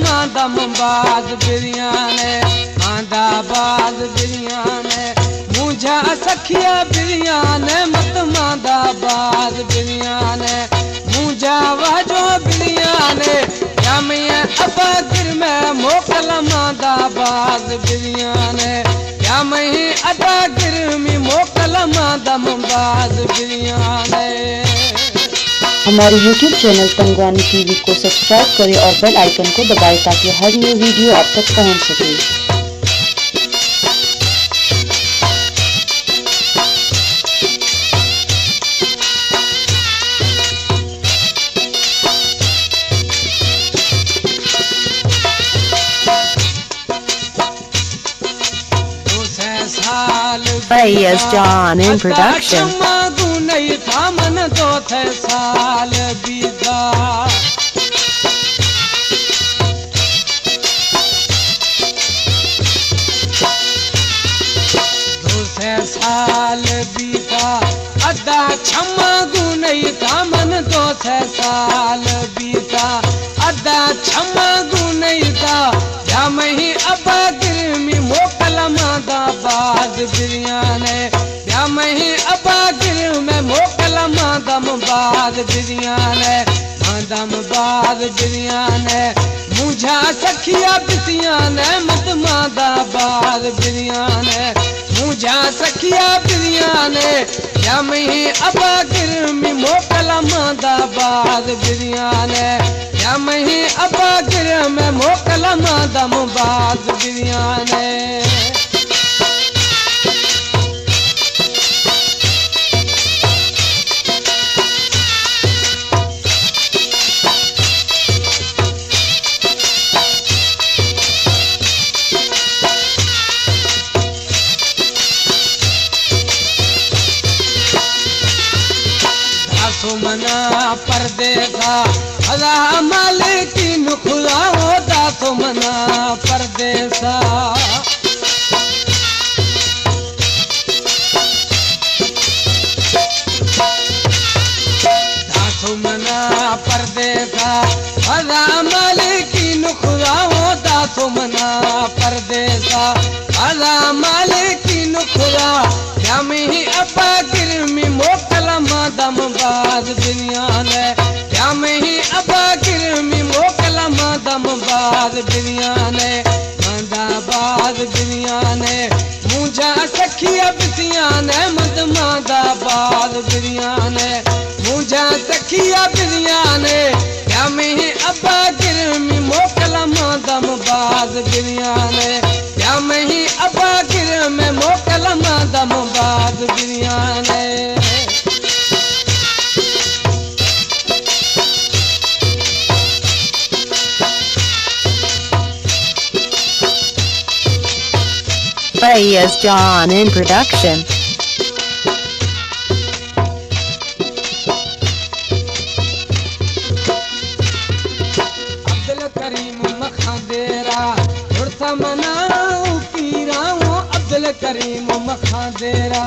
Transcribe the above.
मांदा मुबाद बिरयाने मांदा बाद बिरयाने मुझा सखिया बिरयाने मत मांदा बाद बिरयाने मुझा वाजो बिरयाने या मैं अबा गिर में मोकल मांदा बाद बिरयाने या मैं अबा गिर में मोकल मांदा मुबाद बिरयाने। हमारे YouTube चैनल तंगवानी टीवी को सब्सक्राइब करें और बेल आइकन को दबाएं ताकि हर न्यू वीडियो आप तक पहुंच सके। Fayaz John in production. थामन दो थे साल बीता दूसरे साल बीता अद्धा छम्मा गुनई थामन दो थे साल बीता अद्धा छम्मा गुनई था या मही अबा गिरमी मोकल मादा बाद बिरयाने या मही अबा गिर में मोकल मादम बाद बिरयाने मादम बाद बिरयाने मुझा सखिया बिरयाने मत मादा बाद बिरयाने मुझा सखिया बिरयाने या मही अबा गिर में मोकल मादा बाद बिरयाने या मही अबा गिर में मोकल मादम बाद बिरयाने। मना परदेसा अदा मालिकी नुखुदा होता तो मना परदेसा दासो मना परदेसा अदा मालिकी नुखुदा होता तो मना परदेसा अदा मालिकी नुखुदा या मी अबा गिरमी मोकल मादम बाद बिरयाने या मैं अबा गिरमी मोकल मादम बाद बिरयाने मादा बाद बिरयाने मुझा सखिया बिरयाने मद मादा बाद बिरयाने मुझा सखिया बिरयाने या मैं अबा गिरमी मोकल मादम बाद बिरयाने या मैं अबा गिर में मोकल मादम बाद बिरयाने। Fayaz John in production. Abdul Karim मखादेरा उड़ता मनाऊ पीरा अब्दुल करीम मखादेरा